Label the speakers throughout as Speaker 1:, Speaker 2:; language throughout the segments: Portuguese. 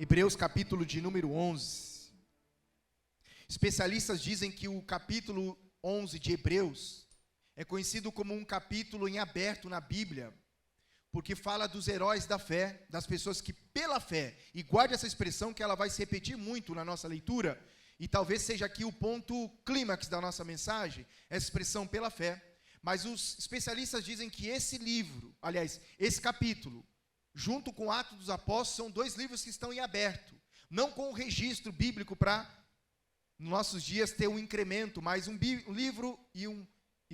Speaker 1: Hebreus capítulo de número 11. Especialistas dizem que o capítulo 11 de Hebreus é conhecido como um capítulo em aberto na Bíblia, porque fala dos heróis da fé, das pessoas que pela fé, e guarde essa expressão que ela vai se repetir muito na nossa leitura, e talvez seja aqui o ponto clímax da nossa mensagem, essa expressão pela fé. Mas os especialistas dizem que esse livro, aliás, esse capítulo, junto com o Atos dos Apóstolos, são dois livros que estão em aberto, não com o registro bíblico para, nos nossos dias, ter um incremento, mas um livro e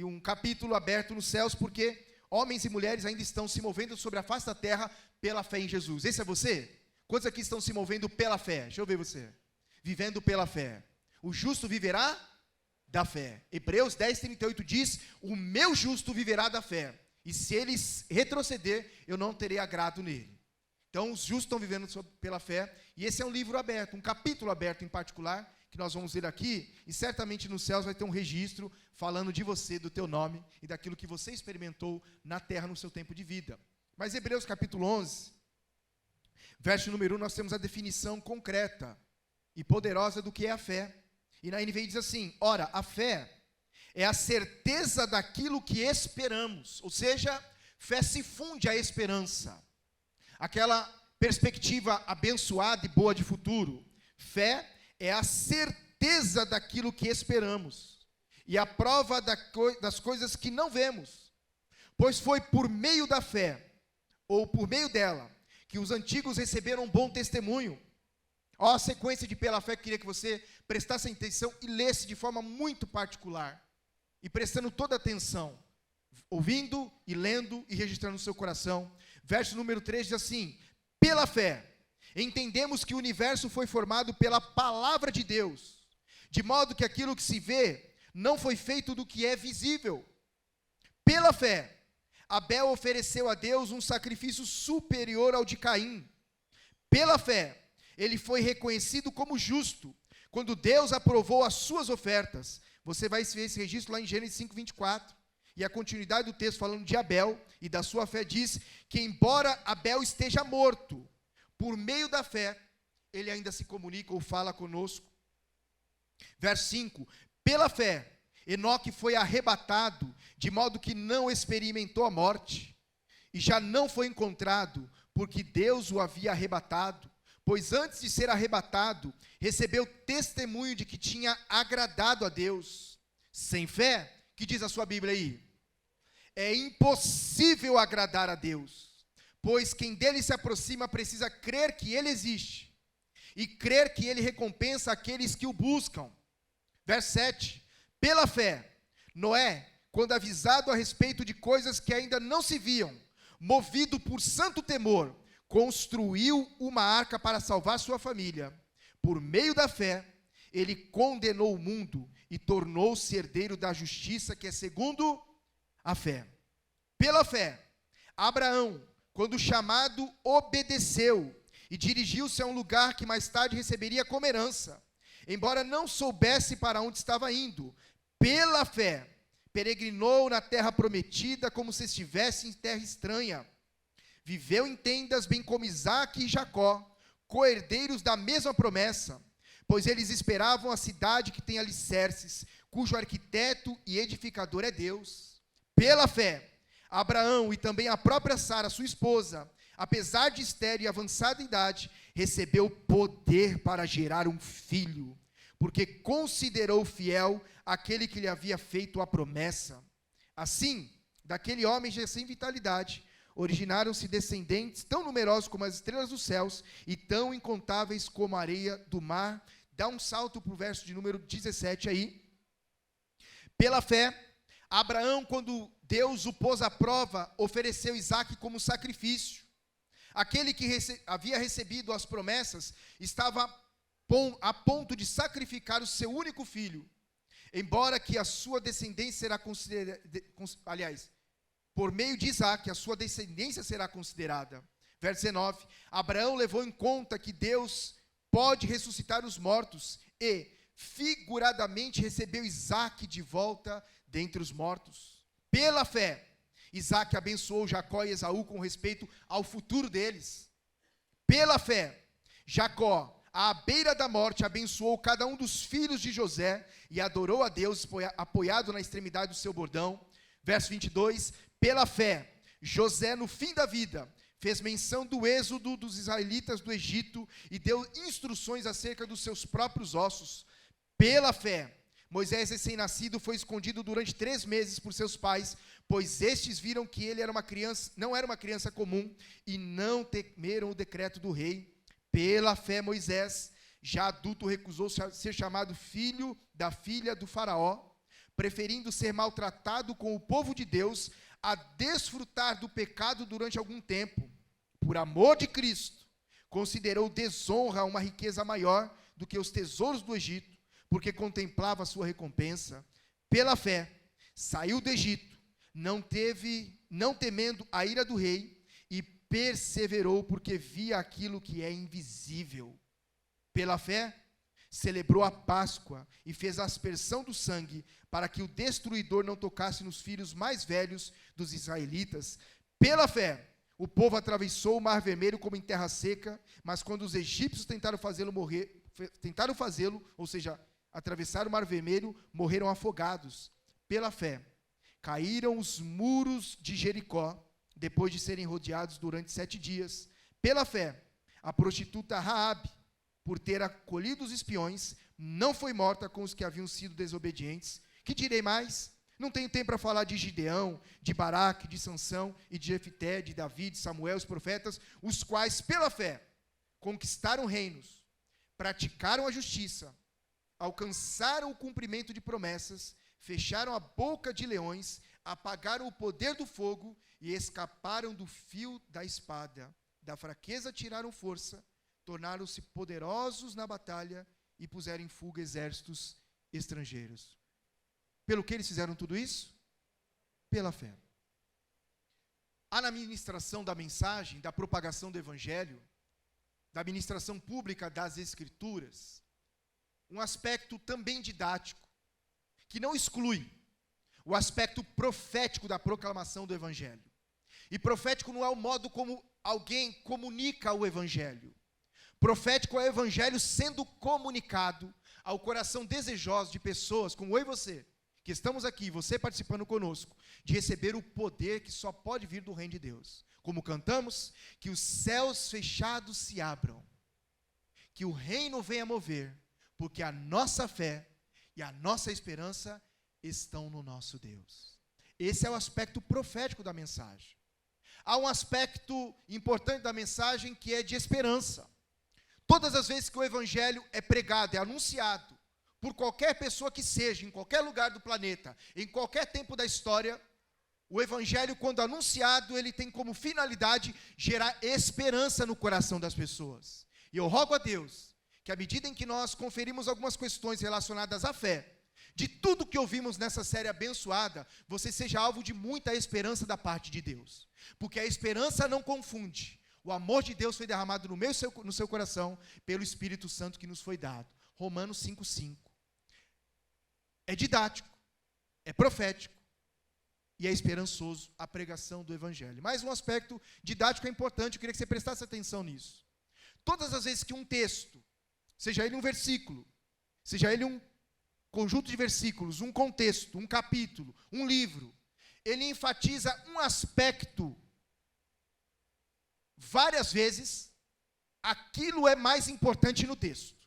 Speaker 1: um capítulo aberto nos céus, porque homens e mulheres ainda estão se movendo sobre a face da terra pela fé em Jesus. Esse é você? Quantos aqui estão se movendo pela fé? Deixa eu ver você. Vivendo pela fé. O justo viverá da fé. Hebreus 10:38 diz: o meu justo viverá da fé, e se ele retroceder, eu não terei agrado nele. Então os justos estão vivendo pela fé, e esse é um livro aberto, um capítulo aberto em particular, que nós vamos ler aqui, e certamente nos céus vai ter um registro falando de você, do teu nome, e daquilo que você experimentou na terra no seu tempo de vida. Mas Hebreus capítulo 11, verso número 1, nós temos a definição concreta e poderosa do que é a fé. E na NVI diz assim: ora, a fé é a certeza daquilo que esperamos, ou seja, fé se funde à esperança, aquela perspectiva abençoada e boa de futuro. Fé é a certeza daquilo que esperamos, e a prova das coisas que não vemos, pois foi por meio da fé, ou por meio dela, que os antigos receberam um bom testemunho. Ó, a sequência de pela fé, eu queria que você prestasse atenção e lesse de forma muito particular, e prestando toda atenção, ouvindo e lendo e registrando no seu coração. Verso número 3 diz assim: pela fé, entendemos que o universo foi formado pela palavra de Deus, de modo que aquilo que se vê não foi feito do que é visível. Pela fé, Abel ofereceu a Deus um sacrifício superior ao de Caim. Pela fé, ele foi reconhecido como justo, quando Deus aprovou as suas ofertas. Você vai ver esse registro lá em Gênesis 5:24. E a continuidade do texto falando de Abel e da sua fé diz que, embora Abel esteja morto, por meio da fé, ele ainda se comunica ou fala conosco. Verso 5, pela fé, Enoque foi arrebatado, de modo que não experimentou a morte, e já não foi encontrado, porque Deus o havia arrebatado, pois antes de ser arrebatado, recebeu testemunho de que tinha agradado a Deus. Sem fé, que diz a sua Bíblia aí? É impossível agradar a Deus, pois quem dele se aproxima precisa crer que ele existe, e crer que ele recompensa aqueles que o buscam. Verso 7, pela fé, Noé, quando avisado a respeito de coisas que ainda não se viam, movido por santo temor, construiu uma arca para salvar sua família. Por meio da fé, ele condenou o mundo e tornou-se herdeiro da justiça, que é segundo a fé. Pela fé, Abraão, quando chamado, obedeceu e dirigiu-se a um lugar que mais tarde receberia como herança, embora não soubesse para onde estava indo. Pela fé, peregrinou na terra prometida como se estivesse em terra estranha. Viveu em tendas, bem como Isaque e Jacó, co-herdeiros da mesma promessa, pois eles esperavam a cidade que tem alicerces, cujo arquiteto e edificador é Deus. Pela fé, Abraão e também a própria Sara, sua esposa, apesar de estéril e avançada idade, recebeu poder para gerar um filho, porque considerou fiel aquele que lhe havia feito a promessa. Assim, daquele homem já sem vitalidade, originaram-se descendentes tão numerosos como as estrelas dos céus e tão incontáveis como a areia do mar. Dá um salto para o verso de número 17 aí. Pela fé, Abraão, quando Deus o pôs à prova, ofereceu Isaque como sacrifício. Aquele que havia recebido as promessas estava a ponto de sacrificar o seu único filho, embora que a sua descendência será considerada, por meio de Isaque, a sua descendência será considerada. Verso 19, Abraão levou em conta que Deus pode ressuscitar os mortos e, figuradamente, recebeu Isaque de volta dentre os mortos. Pela fé, Isaque abençoou Jacó e Esaú com respeito ao futuro deles. Pela fé, Jacó, à beira da morte, abençoou cada um dos filhos de José e adorou a Deus, apoiado na extremidade do seu bordão. Verso 22, pela fé, José, no fim da vida, fez menção do êxodo dos israelitas do Egito e deu instruções acerca dos seus próprios ossos. Pela fé, Moisés, recém-nascido, foi escondido durante 3 meses por seus pais, pois estes viram que ele não era uma criança comum e não temeram o decreto do rei. Pela fé, Moisés, já adulto, recusou ser chamado filho da filha do faraó, preferindo ser maltratado com o povo de Deus a desfrutar do pecado durante algum tempo. Por amor de Cristo, considerou desonra uma riqueza maior do que os tesouros do Egito, porque contemplava a sua recompensa. Pela fé, saiu do Egito, não temendo a ira do rei, e perseverou porque via aquilo que é invisível. Pela fé, celebrou a Páscoa e fez a aspersão do sangue, para que o destruidor não tocasse nos filhos mais velhos dos israelitas. Pela fé, o povo atravessou o Mar Vermelho como em terra seca, mas quando os egípcios tentaram fazê-lo, ou seja, atravessar o Mar Vermelho, morreram afogados. Pela fé, caíram os muros de Jericó, depois de serem rodeados durante 7 dias. Pela fé, a prostituta Raabe, por ter acolhido os espiões, não foi morta com os que haviam sido desobedientes. Que direi mais? Não tenho tempo para falar de Gideão, de Baraque, de Sansão e de Jefté, de Davi, de Samuel, os profetas, os quais, pela fé, conquistaram reinos, praticaram a justiça, alcançaram o cumprimento de promessas, fecharam a boca de leões, apagaram o poder do fogo e escaparam do fio da espada. Da fraqueza tiraram força, tornaram-se poderosos na batalha e puseram em fuga exércitos estrangeiros. Pelo que eles fizeram tudo isso? Pela fé. Há na ministração da mensagem, da propagação do evangelho, da ministração pública das escrituras, um aspecto também didático, que não exclui o aspecto profético da proclamação do evangelho. E profético não é o modo como alguém comunica o evangelho. Profético é o evangelho sendo comunicado ao coração desejoso de pessoas como eu e você, que estamos aqui, você participando conosco, de receber o poder que só pode vir do reino de Deus. Como cantamos, que os céus fechados se abram, que o reino venha mover, porque a nossa fé e a nossa esperança estão no nosso Deus. Esse é o aspecto profético da mensagem. Há um aspecto importante da mensagem que é de esperança. Todas as vezes que o evangelho é pregado, é anunciado, por qualquer pessoa que seja, em qualquer lugar do planeta, em qualquer tempo da história, o evangelho, quando anunciado, ele tem como finalidade gerar esperança no coração das pessoas. E eu rogo a Deus que, à medida em que nós conferimos algumas questões relacionadas à fé, de tudo que ouvimos nessa série abençoada, você seja alvo de muita esperança da parte de Deus. Porque a esperança não confunde. O amor de Deus foi derramado no seu coração pelo Espírito Santo que nos foi dado. Romanos 5,5. É didático, é profético e é esperançoso a pregação do Evangelho. Mais um aspecto didático é importante, eu queria que você prestasse atenção nisso. Todas as vezes que um texto, seja ele um versículo, seja ele um conjunto de versículos, um contexto, um capítulo, um livro, ele enfatiza um aspecto várias vezes, aquilo é mais importante no texto.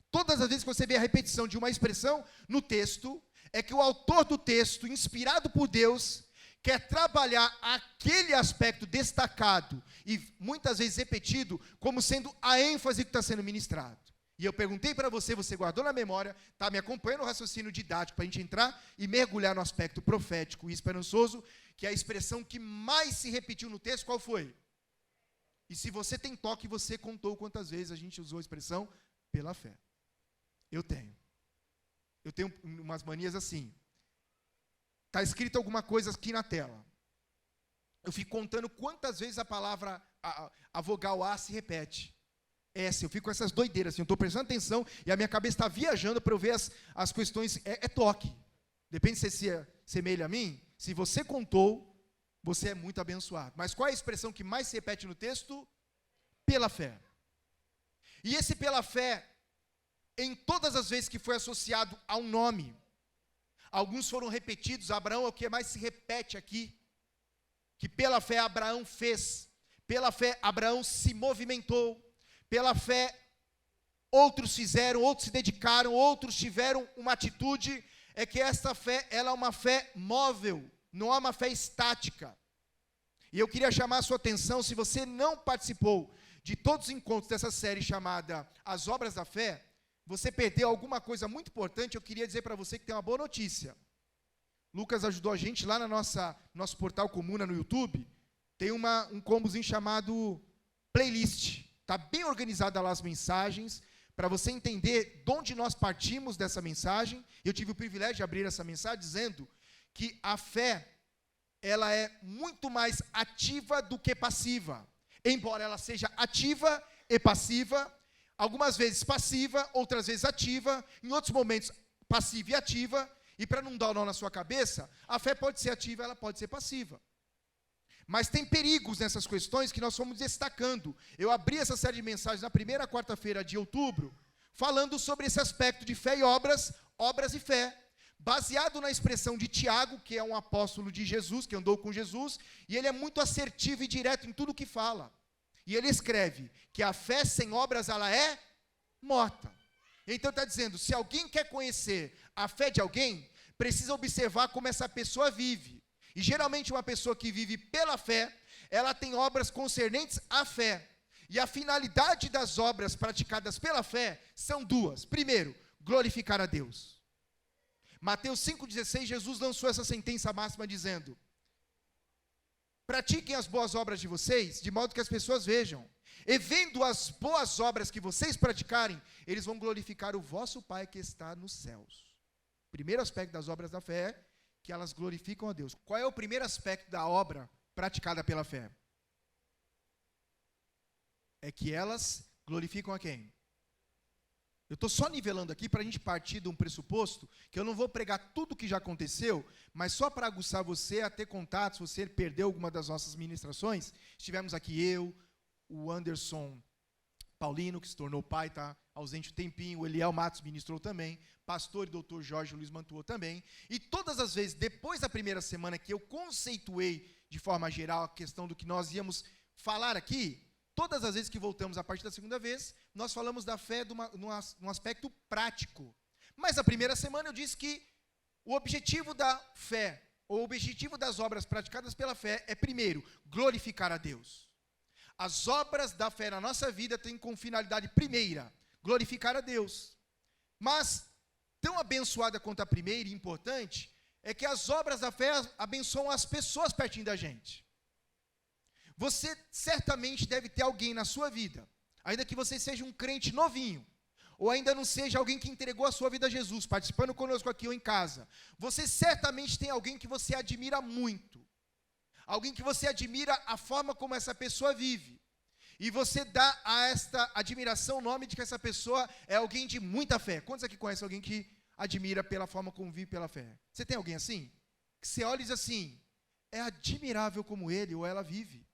Speaker 1: Todas as vezes que você vê a repetição de uma expressão no texto, é que o autor do texto, inspirado por Deus, quer trabalhar aquele aspecto destacado e muitas vezes repetido, como sendo a ênfase que está sendo ministrado. E eu perguntei para você, você guardou na memória, está me acompanhando no raciocínio didático para a gente entrar e mergulhar no aspecto profético e esperançoso, que é a expressão que mais se repetiu no texto, qual foi? E se você tem toque, você contou quantas vezes a gente usou a expressão pela fé. Eu tenho umas manias assim. Está escrito alguma coisa aqui na tela. Eu fico contando quantas vezes a palavra, a vogal A se repete. Eu fico com essas doideiras, assim, eu estou prestando atenção e a minha cabeça está viajando para eu ver as questões, é toque. Depende se você se semelha a mim. Se você contou, você é muito abençoado. Mas qual é a expressão que mais se repete no texto? Pela fé. E esse pela fé, em todas as vezes que foi associado a um nome, alguns foram repetidos. Abraão é o que mais se repete aqui, que pela fé Abraão fez, pela fé Abraão se movimentou, pela fé outros fizeram, outros se dedicaram, outros tiveram uma atitude. É que esta fé, ela é uma fé móvel, não é uma fé estática. E eu queria chamar a sua atenção, se você não participou de todos os encontros dessa série chamada As Obras da Fé, você perdeu alguma coisa muito importante. Eu queria dizer para você que tem uma boa notícia. Lucas ajudou a gente lá na nosso portal Comuna no YouTube, tem um combozinho chamado Playlist. Está bem organizada lá as mensagens, para você entender de onde nós partimos dessa mensagem. Eu tive o privilégio de abrir essa mensagem dizendo que a fé, ela é muito mais ativa do que passiva. Embora ela seja ativa e passiva, algumas vezes passiva, outras vezes ativa, em outros momentos passiva e ativa. E para não dar o nó na sua cabeça, a fé pode ser ativa, ela pode ser passiva. Mas tem perigos nessas questões que nós fomos destacando. Eu abri essa série de mensagens na primeira quarta-feira de outubro, falando sobre esse aspecto de fé e obras, obras e fé, baseado na expressão de Tiago, que é um apóstolo de Jesus, que andou com Jesus, e ele é muito assertivo e direto em tudo que fala. E ele escreve que a fé sem obras, ela é morta. Então está dizendo, se alguém quer conhecer a fé de alguém, precisa observar como essa pessoa vive. E geralmente uma pessoa que vive pela fé, ela tem obras concernentes à fé. E a finalidade das obras praticadas pela fé são duas. Primeiro, glorificar a Deus. Mateus 5,16, Jesus lançou essa sentença máxima dizendo: pratiquem as boas obras de vocês, de modo que as pessoas vejam. E vendo as boas obras que vocês praticarem, eles vão glorificar o vosso Pai que está nos céus. Primeiro aspecto das obras da fé é que elas glorificam a Deus. Qual é o primeiro aspecto da obra praticada pela fé? É que elas glorificam a quem? Eu estou só nivelando aqui para a gente partir de um pressuposto, que eu não vou pregar tudo o que já aconteceu, mas só para aguçar você a ter contatos. Se você perdeu alguma das nossas ministrações, estivemos aqui eu, o Anderson Paulino, que se tornou pai, está ausente um tempinho, o Eliel Matos ministrou também, pastor e doutor Jorge Luiz Mantua também, e todas as vezes, depois da primeira semana que eu conceituei de forma geral a questão do que nós íamos falar aqui, todas as vezes que voltamos a partir da segunda vez, nós falamos da fé num aspecto prático. Mas a primeira semana eu disse que o objetivo da fé, ou o objetivo das obras praticadas pela fé é, primeiro, glorificar a Deus. As obras da fé na nossa vida têm como finalidade primeira, glorificar a Deus. Mas, tão abençoada quanto a primeira e importante, é que as obras da fé abençoam as pessoas pertinho da gente. Você certamente deve ter alguém na sua vida, ainda que você seja um crente novinho, ou ainda não seja alguém que entregou a sua vida a Jesus, participando conosco aqui ou em casa. Você certamente tem alguém que você admira muito. Alguém que você admira a forma como essa pessoa vive. E você dá a esta admiração o nome de que essa pessoa é alguém de muita fé. Quantos aqui conhecem alguém que admira pela forma como vive pela fé? Você tem alguém assim? Que você olha e diz assim, é admirável como ele ou ela vive.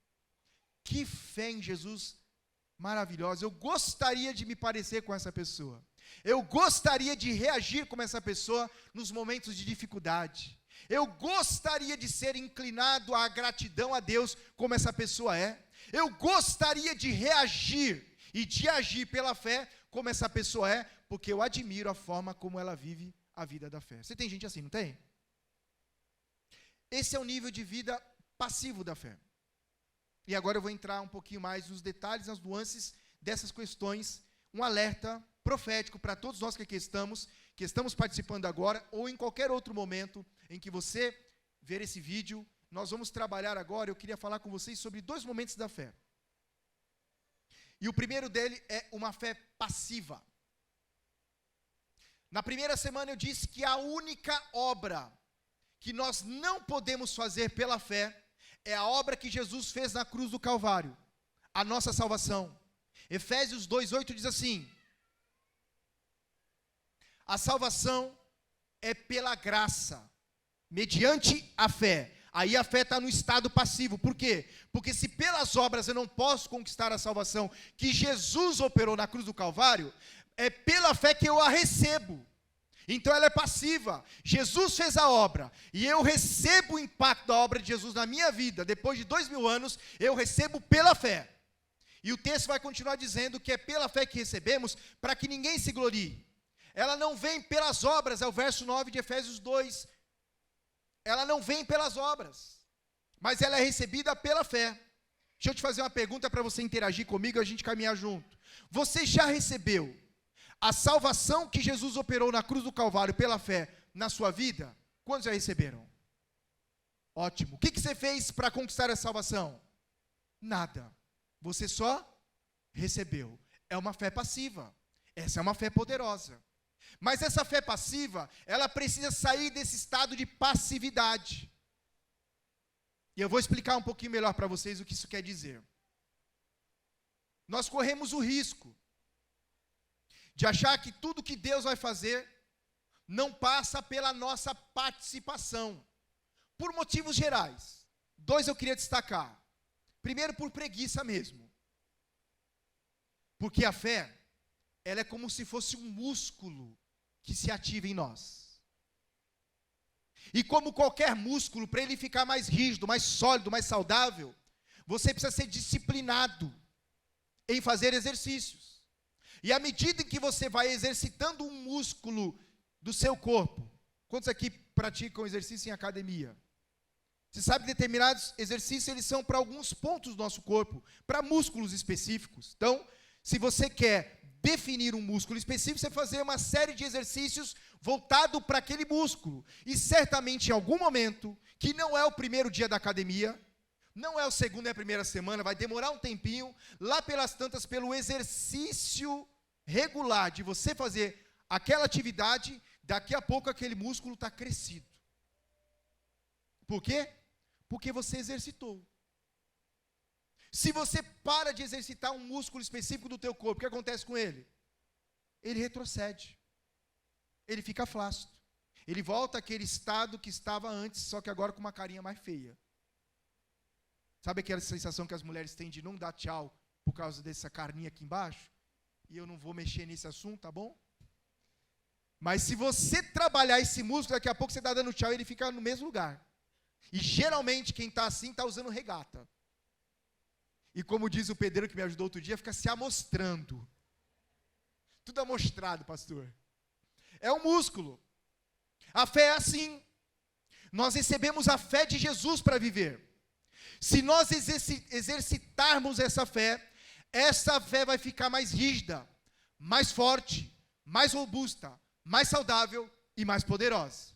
Speaker 1: Que fé em Jesus maravilhosa. Eu gostaria de me parecer com essa pessoa. Eu gostaria de reagir como essa pessoa nos momentos de dificuldade. Eu gostaria de ser inclinado à gratidão a Deus como essa pessoa é. Eu gostaria de reagir e de agir pela fé como essa pessoa é, porque eu admiro a forma como ela vive a vida da fé. Você tem gente assim, não tem? Esse é o nível de vida passivo da fé. E agora eu vou entrar um pouquinho mais nos detalhes, nas nuances dessas questões, um alerta profético para todos nós que aqui estamos participando agora, ou em qualquer outro momento em que você ver esse vídeo. Nós vamos trabalhar agora, eu queria falar com vocês sobre 2 momentos da fé. E o primeiro dele é uma fé passiva. Na primeira semana eu disse que a única obra que nós não podemos fazer pela fé é a obra que Jesus fez na cruz do Calvário, a nossa salvação. Efésios 2:8 diz assim: a salvação é pela graça, mediante a fé. Aí a fé está no estado passivo. Por quê? Porque se pelas obras eu não posso conquistar a salvação que Jesus operou na cruz do Calvário, é pela fé que eu a recebo. Então ela é passiva. Jesus fez a obra e eu recebo o impacto da obra de Jesus na minha vida. Depois de 2000 anos, eu recebo pela fé. E o texto vai continuar dizendo que é pela fé que recebemos, para que ninguém se glorie. Ela não vem pelas obras, é o verso 9 de Efésios 2. Ela não vem pelas obras, mas ela é recebida pela fé. Deixa eu te fazer uma pergunta para você interagir comigo e a gente caminhar junto. Você já recebeu a salvação que Jesus operou na cruz do Calvário pela fé na sua vida? Quantos já receberam? Ótimo. O que você fez para conquistar a salvação? Nada. Você só recebeu. É uma fé passiva. Essa é uma fé poderosa. Mas essa fé passiva, ela precisa sair desse estado de passividade. E eu vou explicar um pouquinho melhor para vocês o que isso quer dizer. Nós corremos o risco de achar que tudo que Deus vai fazer não passa pela nossa participação, por motivos gerais. 2 eu queria destacar. Primeiro, por preguiça mesmo. Porque a fé, ela é como se fosse um músculo que se ativa em nós. E como qualquer músculo, para ele ficar mais rígido, mais sólido, mais saudável, você precisa ser disciplinado em fazer exercícios. E à medida em que você vai exercitando um músculo do seu corpo, quantos aqui praticam exercício em academia? Você sabe que determinados exercícios, eles são para alguns pontos do nosso corpo, para músculos específicos. Então, se você quer definir um músculo específico, você fazer uma série de exercícios voltado para aquele músculo. E certamente em algum momento, que não é o primeiro dia da academia, não é o segundo, é a primeira semana, vai demorar um tempinho, lá pelas tantas, pelo exercício regular de você fazer aquela atividade, daqui a pouco aquele músculo está crescido. Por quê? Porque você exercitou. Se você para de exercitar um músculo específico do teu corpo, o que acontece com ele? Ele retrocede. Ele fica flácido. Ele volta àquele estado que estava antes, só que agora com uma carinha mais feia. Sabe aquela sensação que as mulheres têm de não dar tchau por causa dessa carninha aqui embaixo? E eu não vou mexer nesse assunto, tá bom? Mas se você trabalhar esse músculo, daqui a pouco você está dando tchau e ele fica no mesmo lugar. E geralmente quem está assim está usando regata. E como diz o pedreiro que me ajudou outro dia, fica se amostrando. Tudo amostrado, pastor. É um músculo. A fé é assim. Nós recebemos a fé de Jesus para viver. Se nós exercitarmos essa fé vai ficar mais rígida, mais forte, mais robusta, mais saudável e mais poderosa.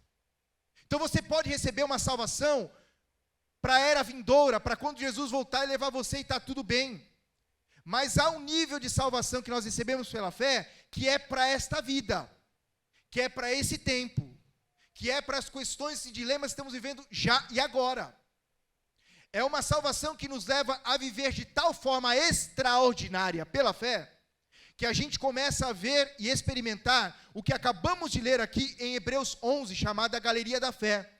Speaker 1: Então você pode receber uma salvação para a era vindoura, para quando Jesus voltar e levar você e está tudo bem. Mas há um nível de salvação que nós recebemos pela fé, que é para esta vida, que é para esse tempo, que é para as questões e dilemas que estamos vivendo já e agora. É uma salvação que nos leva a viver de tal forma extraordinária pela fé, que a gente começa a ver e experimentar o que acabamos de ler aqui em Hebreus 11, chamada Galeria da Fé.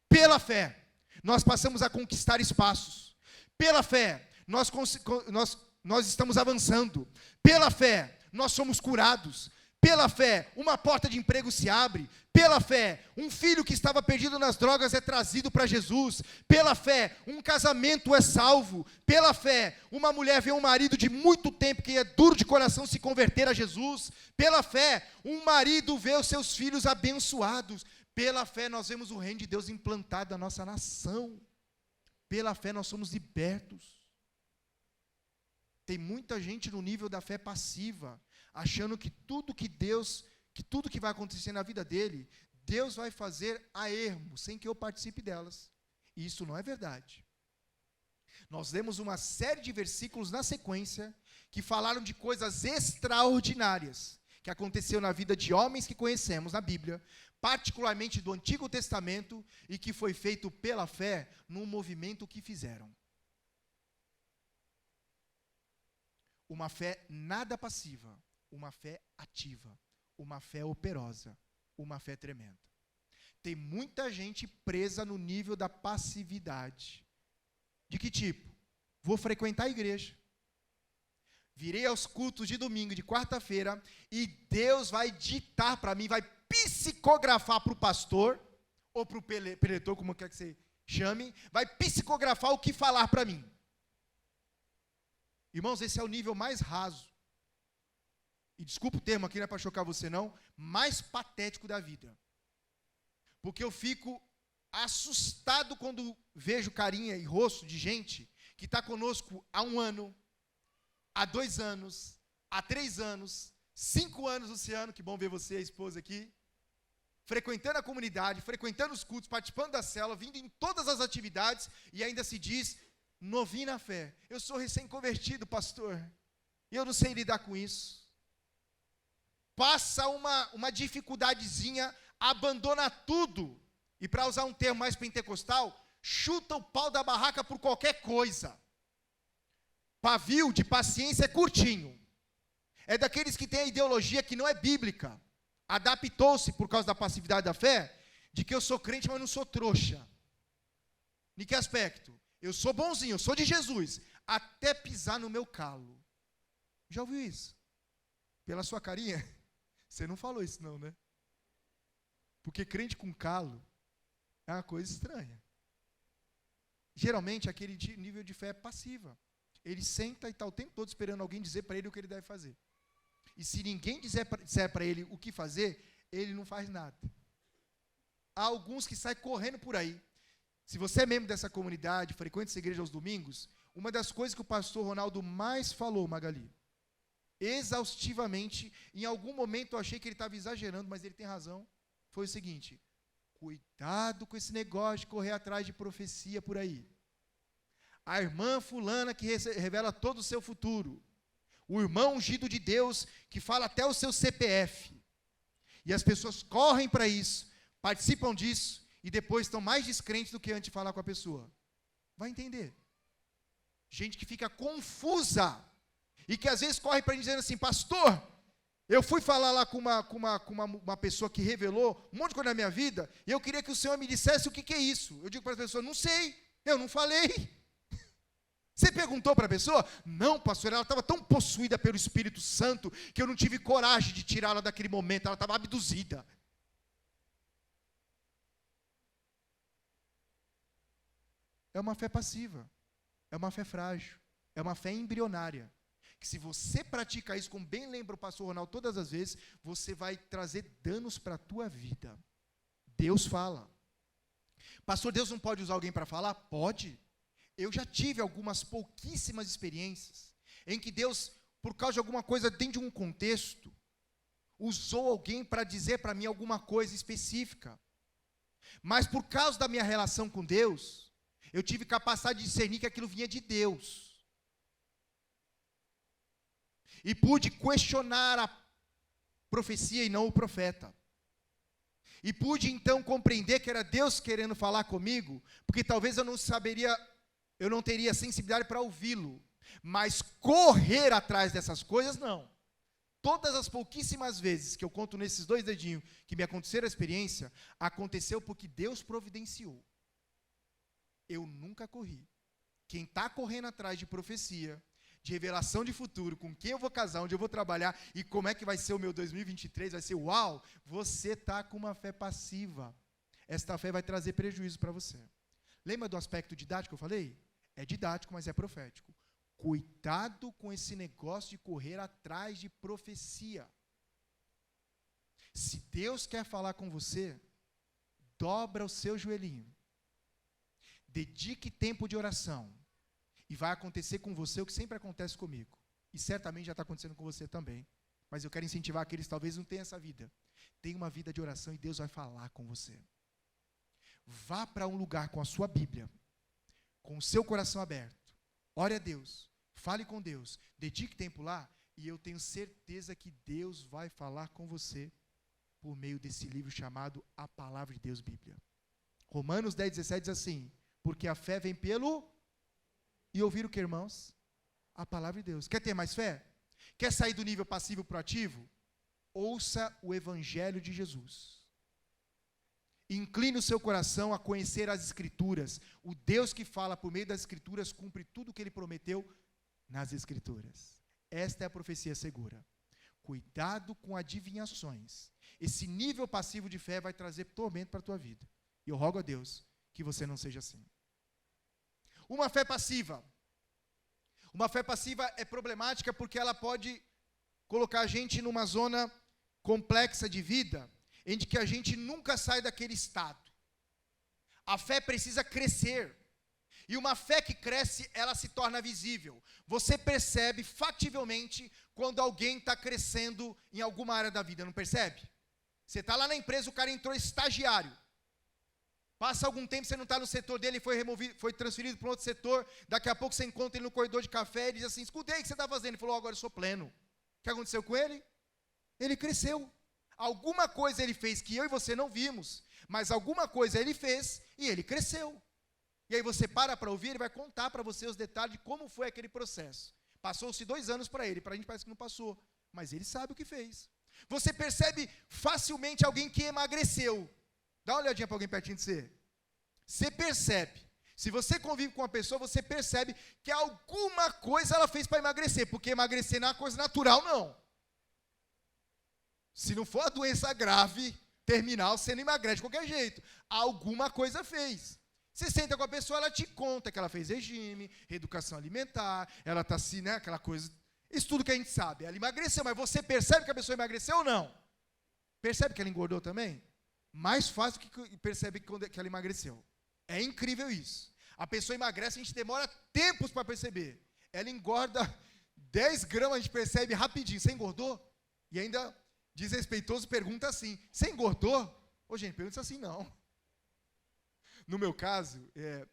Speaker 1: Pela fé, nós passamos a conquistar espaços. Pela fé, nós estamos avançando. Pela fé, nós somos curados. Pela fé, uma porta de emprego se abre. Pela fé, um filho que estava perdido nas drogas é trazido para Jesus. Pela fé, um casamento é salvo. Pela fé, uma mulher vê um marido de muito tempo que é duro de coração se converter a Jesus. Pela fé, um marido vê os seus filhos abençoados. Pela fé, nós vemos o reino de Deus implantado na nossa nação. Pela fé, nós somos libertos. Tem muita gente no nível da fé passiva, achando que tudo que vai acontecer na vida dele, Deus vai fazer a ermo, sem que eu participe delas. E isso não é verdade. Nós lemos uma série de versículos na sequência, que falaram de coisas extraordinárias, que aconteceu na vida de homens que conhecemos na Bíblia, particularmente do Antigo Testamento, e que foi feito pela fé, num movimento que fizeram. Uma fé nada passiva, uma fé ativa, uma fé operosa, uma fé tremenda. Tem muita gente presa no nível da passividade. De que tipo? Vou frequentar a igreja. Virei aos cultos de domingo, de quarta-feira, e Deus vai ditar para mim, vai psicografar para o pastor, ou para o preletor, como quer que você chame, vai psicografar o que falar para mim. Irmãos, esse é o nível mais raso. E desculpa o termo aqui, não é para chocar você não, mais patético da vida. Porque eu fico assustado quando vejo carinha e rosto de gente que está conosco há 1 ano, há 2 anos, há 3 anos, 5 anos, Luciano, que bom ver você, a esposa aqui, frequentando a comunidade, frequentando os cultos, participando da célula, vindo em todas as atividades e ainda se diz novinho na fé. Eu sou recém-convertido, pastor, e eu não sei lidar com isso. Passa uma dificuldadezinha, abandona tudo, e para usar um termo mais pentecostal, chuta o pau da barraca por qualquer coisa. Pavio de paciência é curtinho. É daqueles que têm a ideologia que não é bíblica. Adaptou-se, por causa da passividade da fé, de que eu sou crente, mas não sou trouxa. Em que aspecto? Eu sou bonzinho, eu sou de Jesus, até pisar no meu calo. Já ouviu isso? Pela sua carinha, você não falou isso não, né? Porque crente com calo é uma coisa estranha. Geralmente, aquele nível de fé é passiva. Ele senta e está o tempo todo esperando alguém dizer para ele o que ele deve fazer. E se ninguém disser para ele o que fazer, ele não faz nada. Há alguns que saem correndo por aí. Se você é membro dessa comunidade, frequenta essa igreja aos domingos, uma das coisas que o pastor Ronaldo mais falou, Magali, exaustivamente, em algum momento eu achei que ele estava exagerando, mas ele tem razão, foi o seguinte: cuidado com esse negócio de correr atrás de profecia por aí. A irmã fulana que revela todo o seu futuro. O irmão ungido de Deus que fala até o seu CPF. E as pessoas correm para isso, participam disso, e depois estão mais descrentes do que antes de falar com a pessoa. Vai entender. Gente que fica confusa, e que às vezes corre para mim dizendo assim: pastor, eu fui falar lá com uma pessoa que revelou um monte de coisa na minha vida, e eu queria que o senhor me dissesse o que é isso. Eu digo para as pessoas: não sei, eu não falei. Você perguntou para a pessoa? Não, pastor, ela estava tão possuída pelo Espírito Santo que eu não tive coragem de tirá-la daquele momento, ela estava abduzida. É uma fé passiva, é uma fé frágil, é uma fé embrionária. Que se você pratica isso, como bem lembra o pastor Ronaldo todas as vezes, você vai trazer danos para a tua vida. Deus fala. Pastor, Deus não pode usar alguém para falar? Pode. Eu já tive algumas pouquíssimas experiências em que Deus, por causa de alguma coisa dentro de um contexto, usou alguém para dizer para mim alguma coisa específica. Mas por causa da minha relação com Deus, eu tive capacidade de discernir que aquilo vinha de Deus. E pude questionar a profecia e não o profeta. E pude então compreender que era Deus querendo falar comigo, porque talvez eu não teria sensibilidade para ouvi-lo, mas correr atrás dessas coisas, não. Todas as pouquíssimas vezes que eu conto nesses 2 dedinhos que me aconteceram a experiência, aconteceu porque Deus providenciou. Eu nunca corri. Quem está correndo atrás de profecia, de revelação de futuro, com quem eu vou casar, onde eu vou trabalhar e como é que vai ser o meu 2023, vai ser uau, você está com uma fé passiva. Esta fé vai trazer prejuízo para você. Lembra do aspecto didático que eu falei? É didático, mas é profético. Cuidado com esse negócio de correr atrás de profecia. Se Deus quer falar com você, dobra o seu joelhinho. Dedique tempo de oração. E vai acontecer com você o que sempre acontece comigo. E certamente já está acontecendo com você também. Mas eu quero incentivar aqueles que talvez não tenham essa vida. Tenha uma vida de oração e Deus vai falar com você. Vá para um lugar com a sua Bíblia, com o seu coração aberto. Ore a Deus, fale com Deus, dedique tempo lá, e eu tenho certeza que Deus vai falar com você por meio desse livro chamado A Palavra de Deus, Bíblia. Romanos 10:17 diz assim: porque a fé vem pelo... E ouvir o que, irmãos? A palavra de Deus. Quer ter mais fé? Quer sair do nível passivo para o ativo? Ouça o Evangelho de Jesus. Incline o seu coração a conhecer as Escrituras. O Deus que fala por meio das Escrituras cumpre tudo o que Ele prometeu nas Escrituras. Esta é a profecia segura. Cuidado com adivinhações. Esse nível passivo de fé vai trazer tormento para a tua vida. E eu rogo a Deus que você não seja assim. Uma fé passiva. Uma fé passiva é problemática porque ela pode colocar a gente numa zona complexa de vida, em que a gente nunca sai daquele estado. A fé precisa crescer. E uma fé que cresce, ela se torna visível. Você percebe factivelmente quando alguém está crescendo em alguma área da vida, não percebe? Você está lá na empresa, o cara entrou estagiário. Passa algum tempo, você não está no setor dele, foi transferido para um outro setor. Daqui a pouco você encontra ele no corredor de café e diz assim: escutei, o que você está fazendo? Ele falou: agora eu sou pleno. O que aconteceu com ele? Ele cresceu. Alguma coisa ele fez que eu e você não vimos, mas alguma coisa ele fez e ele cresceu. E aí você para ouvir, ele vai contar para você os detalhes de como foi aquele processo. Passou-se 2 anos para ele, para a gente parece que não passou, mas ele sabe o que fez. Você percebe facilmente alguém que emagreceu. Dá uma olhadinha para alguém pertinho de você. Você percebe. Se você convive com uma pessoa, você percebe que alguma coisa ela fez para emagrecer, porque emagrecer não é uma coisa natural, não. Se não for a doença grave, terminal, você não emagrece de qualquer jeito. Alguma coisa fez. Você senta com a pessoa, ela te conta que ela fez regime, reeducação alimentar, ela está assim, né, aquela coisa. Isso tudo que a gente sabe. Ela emagreceu, mas você percebe que a pessoa emagreceu ou não? Percebe que ela engordou também? Mais fácil que percebe que ela emagreceu. É incrível isso. A pessoa emagrece, a gente demora tempos para perceber. Ela engorda 10 gramas, a gente percebe rapidinho. Você engordou? E ainda desrespeitoso pergunta assim: você engordou? Ô, gente, pergunta assim não. No meu caso,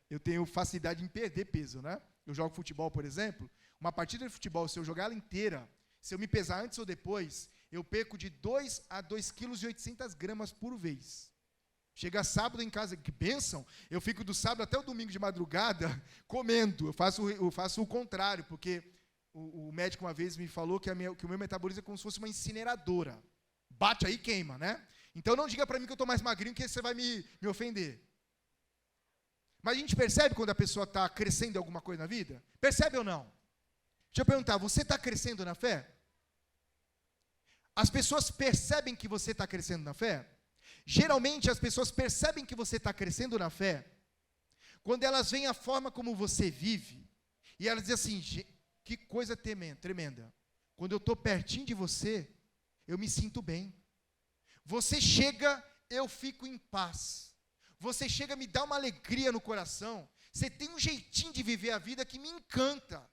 Speaker 1: eu tenho facilidade em perder peso, né? Eu jogo futebol, por exemplo. Uma partida de futebol, se eu jogar ela inteira, se eu me pesar antes ou depois, eu perco de 2 a 2,8 kg por vez. Chega sábado em casa, que bênção, eu fico do sábado até o domingo de madrugada comendo. Eu faço o contrário, porque o médico uma vez me falou que o meu metabolismo é como se fosse uma incineradora. Bate aí e queima, né? Então não diga para mim que eu estou mais magrinho, que você vai me ofender. Mas a gente percebe quando a pessoa está crescendo em alguma coisa na vida? Percebe ou não? Deixa eu perguntar, você está crescendo na fé? As pessoas percebem que você está crescendo na fé? Geralmente as pessoas percebem que você está crescendo na fé quando elas veem a forma como você vive e elas dizem assim: que coisa tremenda. Quando eu estou pertinho de você, eu me sinto bem. Você chega, eu fico em paz. Você chega, me dá uma alegria no coração. Você tem um jeitinho de viver a vida que me encanta,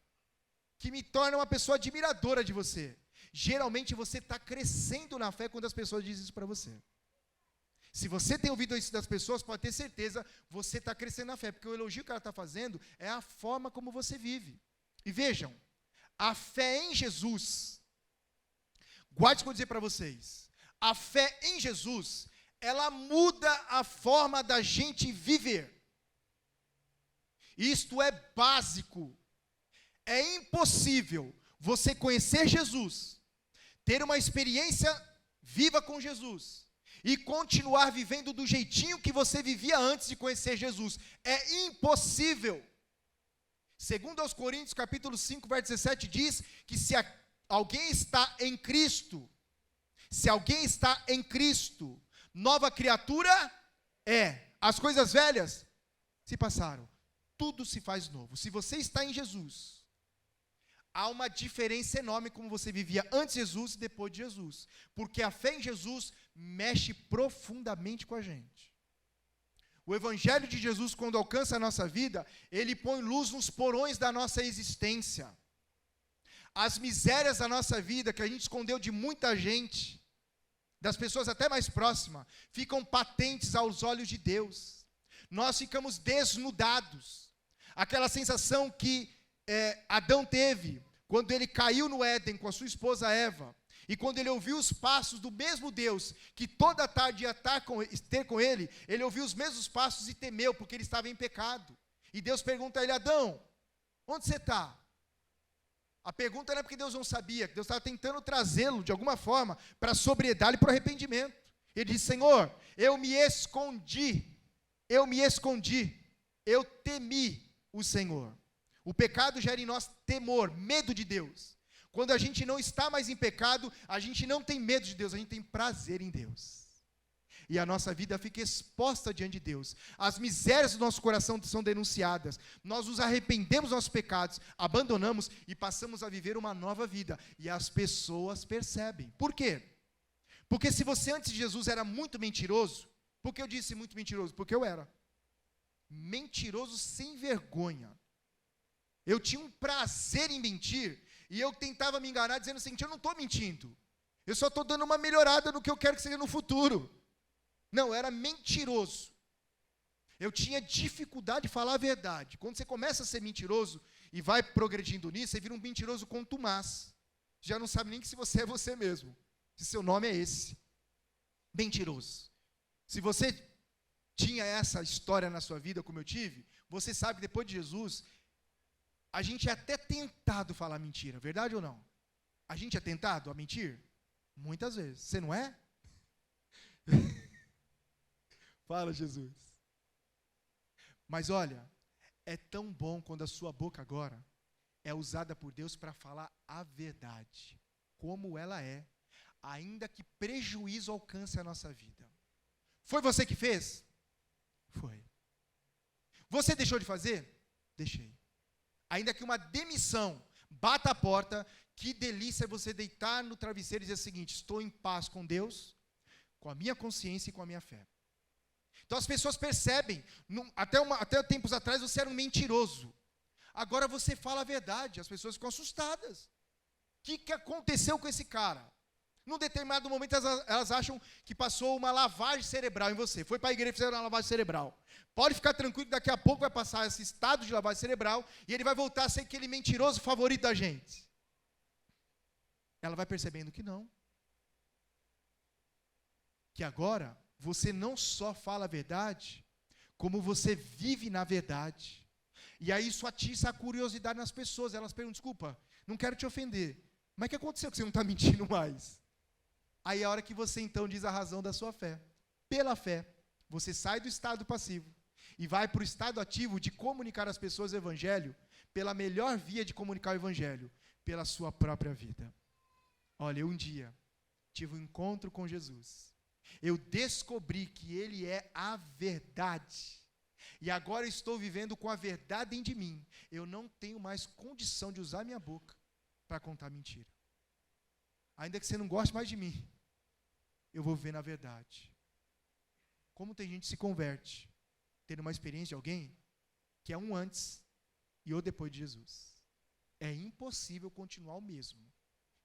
Speaker 1: que me torna uma pessoa admiradora de você. Geralmente você está crescendo na fé quando as pessoas dizem isso para você. Se você tem ouvido isso das pessoas, pode ter certeza, você está crescendo na fé, porque o elogio que ela está fazendo é a forma como você vive. E vejam, a fé em Jesus, guarde o que eu vou dizer para vocês, a fé em Jesus, ela muda a forma da gente viver. Isto é básico. É impossível você conhecer Jesus, ter uma experiência viva com Jesus e continuar vivendo do jeitinho que você vivia antes de conhecer Jesus. É impossível. Segundo aos Coríntios, capítulo 5, verso 17, diz que se alguém está em Cristo, nova criatura é. As coisas velhas se passaram, tudo se faz novo. Se você está em Jesus, há uma diferença enorme como você vivia antes de Jesus e depois de Jesus. Porque a fé em Jesus mexe profundamente com a gente. O Evangelho de Jesus, quando alcança a nossa vida, ele põe luz nos porões da nossa existência. As misérias da nossa vida, que a gente escondeu de muita gente, das pessoas até mais próximas, ficam patentes aos olhos de Deus. Nós ficamos desnudados. Aquela sensação que Adão teve quando ele caiu no Éden com a sua esposa Eva, e quando ele ouviu os passos do mesmo Deus, que toda tarde ia ter com ele, ele ouviu os mesmos passos e temeu, porque ele estava em pecado. E Deus pergunta a ele: Adão, onde você está? A pergunta não é porque Deus não sabia, que Deus estava tentando trazê-lo de alguma forma para a sobriedade e para o arrependimento. Ele diz: Senhor, eu me escondi, eu temi o Senhor. O pecado gera em nós temor, medo de Deus. Quando a gente não está mais em pecado, a gente não tem medo de Deus, a gente tem prazer em Deus. E a nossa vida fica exposta diante de Deus. As misérias do nosso coração são denunciadas. Nós nos arrependemos dos nossos pecados, abandonamos e passamos a viver uma nova vida. E as pessoas percebem. Por quê? Porque se você antes de Jesus era muito mentiroso, por que eu disse muito mentiroso? Porque eu era. Mentiroso sem vergonha. Eu tinha um prazer em mentir, e eu tentava me enganar dizendo o seguinte: eu não estou mentindo, eu só estou dando uma melhorada no que eu quero que seja no futuro. Não, eu era mentiroso. Eu tinha dificuldade de falar a verdade. Quando você começa a ser mentiroso e vai progredindo nisso, você vira um mentiroso contumaz. Já não sabe nem que se você é você mesmo, se seu nome é esse, mentiroso. Se você tinha essa história na sua vida, como eu tive, você sabe que depois de Jesus, a gente é até tentado falar mentira, verdade ou não? A gente é tentado a mentir? Muitas vezes. Você não é? Fala, Jesus. Mas olha, é tão bom quando a sua boca agora é usada por Deus para falar a verdade, como ela é, ainda que prejuízo alcance a nossa vida. Foi você que fez? Foi. Você deixou de fazer? Deixei. Ainda que uma demissão bata a porta, que delícia é você deitar no travesseiro e dizer o seguinte: estou em paz com Deus, com a minha consciência e com a minha fé. Então as pessoas percebem, até tempos atrás você era um mentiroso, agora você fala a verdade, as pessoas ficam assustadas. O que aconteceu com esse cara? Num determinado momento elas acham que passou uma lavagem cerebral em você, foi para a igreja e fizeram uma lavagem cerebral. Pode ficar tranquilo que daqui a pouco vai passar esse estado de lavagem cerebral e ele vai voltar a ser aquele mentiroso favorito da gente. Ela vai percebendo que não. Que agora você não só fala a verdade, como você vive na verdade. E aí isso atiça a curiosidade nas pessoas. Elas perguntam: desculpa, não quero te ofender, mas o que aconteceu que você não está mentindo mais? Aí é a hora que você então diz a razão da sua fé. Pela fé, você sai do estado passivo e vai para o estado ativo de comunicar às pessoas o evangelho, pela melhor via de comunicar o evangelho, pela sua própria vida. Olha, eu um dia tive um encontro com Jesus. Eu descobri que Ele é a verdade. E agora eu estou vivendo com a verdade dentro de mim. Eu não tenho mais condição de usar minha boca para contar mentira. Ainda que você não goste mais de mim, eu vou viver na verdade. Como tem gente que se converte, tendo uma experiência de alguém que é um antes e outro depois de Jesus. É impossível continuar o mesmo,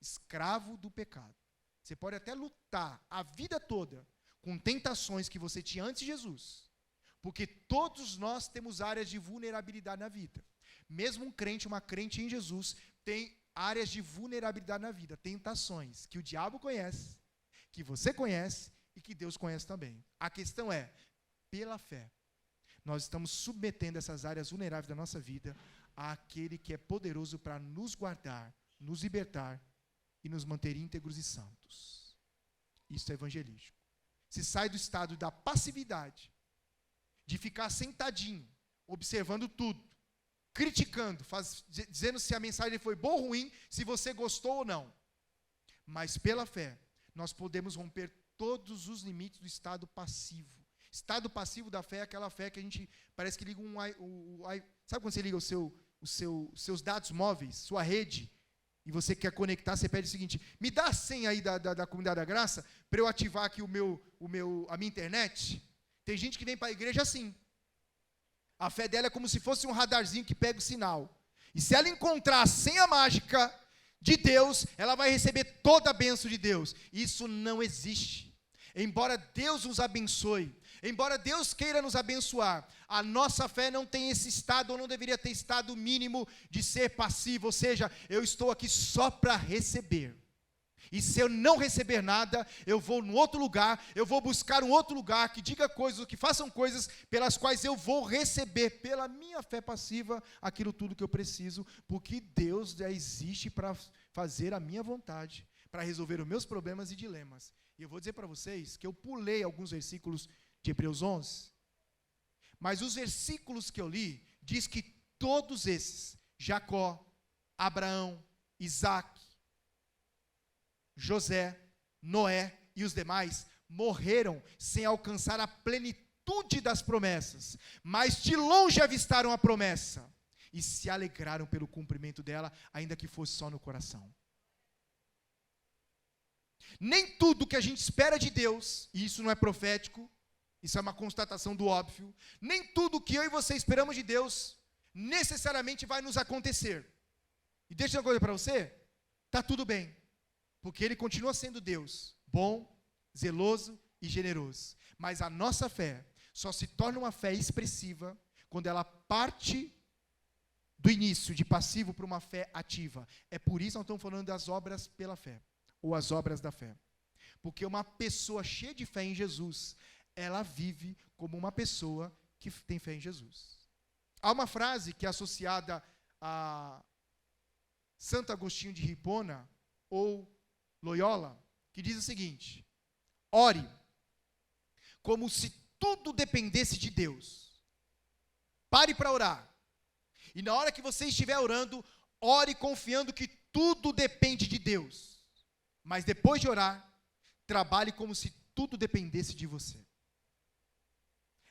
Speaker 1: escravo do pecado. Você pode até lutar a vida toda com tentações que você tinha antes de Jesus, porque todos nós temos áreas de vulnerabilidade na vida. Mesmo um crente, uma crente em Jesus, tem áreas de vulnerabilidade na vida, tentações que o diabo conhece, que você conhece e que Deus conhece também. A questão é, pela fé, nós estamos submetendo essas áreas vulneráveis da nossa vida àquele que é poderoso para nos guardar, nos libertar e nos manter íntegros e santos. Isso é evangelístico. Se sai do estado da passividade, de ficar sentadinho, observando tudo, criticando, dizendo se a mensagem foi boa ou ruim, se você gostou ou não. Mas pela fé, nós podemos romper todos os limites do estado passivo. Estado passivo da fé é aquela fé que a gente parece que liga sabe quando você liga seus dados móveis, sua rede, e você quer conectar, você pede o seguinte: me dá a senha aí da Comunidade da Graça, para eu ativar aqui a minha internet. Tem gente que vem para a igreja assim. A fé dela é como se fosse um radarzinho que pega o sinal. E se ela encontrar a senha mágica de Deus, ela vai receber toda a bênção de Deus. Isso não existe. Embora Deus nos abençoe, embora Deus queira nos abençoar, a nossa fé não tem esse estado, ou não deveria ter estado mínimo de ser passivo, ou seja, eu estou aqui só para receber. E se eu não receber nada, eu vou no outro lugar, eu vou buscar um outro lugar que diga coisas, que façam coisas pelas quais eu vou receber, pela minha fé passiva, aquilo tudo que eu preciso, porque Deus já existe para fazer a minha vontade, para resolver os meus problemas e dilemas. E eu vou dizer para vocês que eu pulei alguns versículos de Hebreus 11, mas os versículos que eu li, diz que todos esses, Jacó, Abraão, Isaac, José, Noé e os demais, morreram sem alcançar a plenitude das promessas, mas de longe avistaram a promessa e se alegraram pelo cumprimento dela, ainda que fosse só no coração. Nem tudo que a gente espera de Deus, e isso não é profético, isso é uma constatação do óbvio, nem tudo que eu e você esperamos de Deus, necessariamente vai nos acontecer. E deixa uma coisa para você, está tudo bem, porque Ele continua sendo Deus, bom, zeloso e generoso. Mas a nossa fé só se torna uma fé expressiva quando ela parte do início de passivo para uma fé ativa. É por isso que nós estamos falando das obras pela fé, ou as obras da fé. Porque uma pessoa cheia de fé em Jesus, ela vive como uma pessoa que tem fé em Jesus. Há uma frase que é associada a Santo Agostinho de Hipona, ou Loyola, que diz o seguinte: ore como se tudo dependesse de Deus. Pare para orar. E na hora que você estiver orando, ore confiando que tudo depende de Deus. Mas depois de orar, trabalhe como se tudo dependesse de você.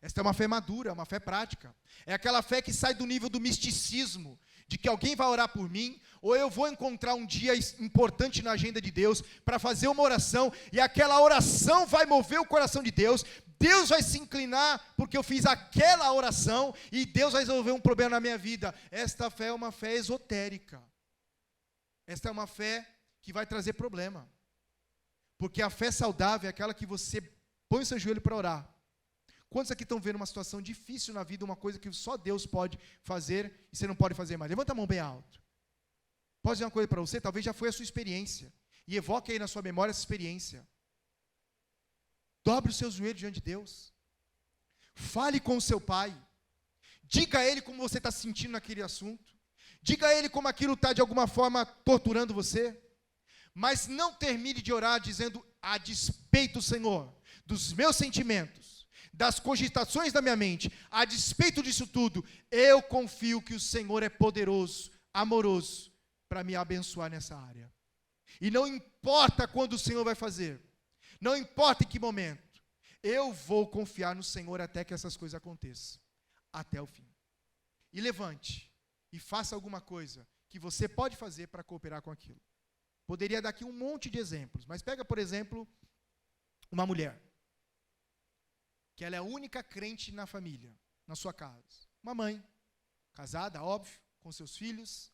Speaker 1: Esta é uma fé madura, uma fé prática. É aquela fé que sai do nível do misticismo, de que alguém vai orar por mim, ou eu vou encontrar um dia importante na agenda de Deus para fazer uma oração, e aquela oração vai mover o coração de Deus, Deus vai se inclinar porque eu fiz aquela oração, e Deus vai resolver um problema na minha vida. Esta fé é uma fé esotérica. Esta é uma fé que vai trazer problema. Porque a fé saudável é aquela que você põe o seu joelho para orar. Quantos aqui estão vendo uma situação difícil na vida, uma coisa que só Deus pode fazer e você não pode fazer mais? Levanta a mão bem alto. Posso dizer uma coisa para você? Talvez já foi a sua experiência. E evoque aí na sua memória essa experiência. Dobre os seus joelhos diante de Deus. Fale com o seu pai. Diga a ele como você está se sentindo naquele assunto. Diga a ele como aquilo está de alguma forma torturando você. Mas não termine de orar dizendo: a despeito, Senhor, dos meus sentimentos, das cogitações da minha mente, a despeito disso tudo, eu confio que o Senhor é poderoso, amoroso, para me abençoar nessa área. E não importa quando o Senhor vai fazer, não importa em que momento, eu vou confiar no Senhor até que essas coisas aconteçam, até o fim. E levante, e faça alguma coisa que você pode fazer para cooperar com aquilo. Poderia dar aqui um monte de exemplos, mas pega, por exemplo, uma mulher, que ela é a única crente na família, na sua casa. Uma mãe, casada, óbvio, com seus filhos.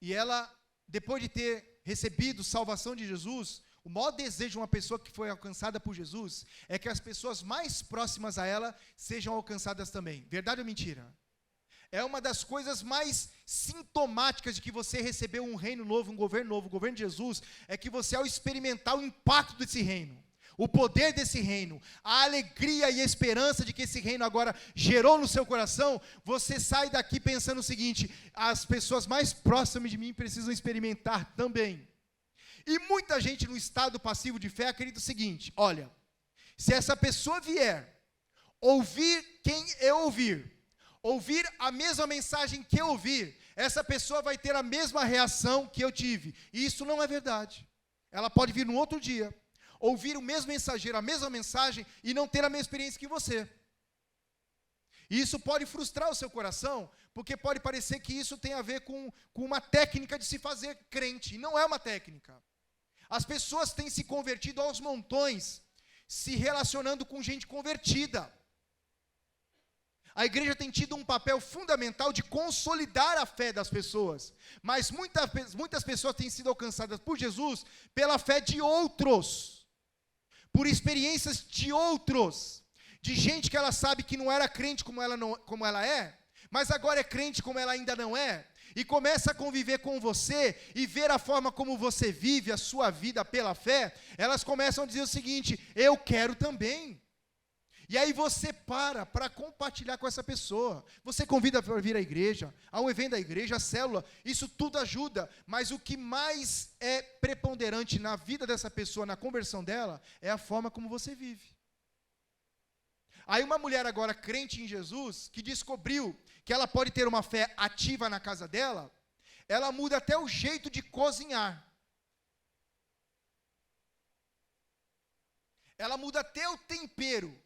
Speaker 1: E ela, depois de ter recebido salvação de Jesus, o maior desejo de uma pessoa que foi alcançada por Jesus é que as pessoas mais próximas a ela sejam alcançadas também. Verdade ou mentira? É uma das coisas mais sintomáticas de que você recebeu um reino novo, um governo novo, o governo de Jesus, é que você, ao experimentar o impacto desse reino, o poder desse reino, a alegria e a esperança de que esse reino agora gerou no seu coração, você sai daqui pensando o seguinte: as pessoas mais próximas de mim precisam experimentar também. E muita gente no estado passivo de fé acredita o seguinte: olha, se essa pessoa vier ouvir quem eu ouvir a mesma mensagem que eu ouvir, essa pessoa vai ter a mesma reação que eu tive. E isso não é verdade. Ela pode vir no outro dia, ouvir o mesmo mensageiro, a mesma mensagem, e não ter a mesma experiência que você. E isso pode frustrar o seu coração, porque pode parecer que isso tem a ver com uma técnica de se fazer crente, e não é uma técnica. As pessoas têm se convertido aos montões, se relacionando com gente convertida. A igreja tem tido um papel fundamental de consolidar a fé das pessoas, mas muitas pessoas têm sido alcançadas por Jesus pela fé de outros, por experiências de outros, de gente que ela sabe que não era crente como ela é, mas agora é crente como ela ainda não é, e começa a conviver com você, e ver a forma como você vive a sua vida pela fé, elas começam a dizer o seguinte: eu quero também. E aí você para compartilhar com essa pessoa. Você convida para vir à igreja, a um evento da igreja, a célula, isso tudo ajuda. Mas o que mais é preponderante na vida dessa pessoa, na conversão dela, é a forma como você vive. Aí uma mulher agora crente em Jesus, que descobriu que ela pode ter uma fé ativa na casa dela, ela muda até o jeito de cozinhar. Ela muda até o tempero,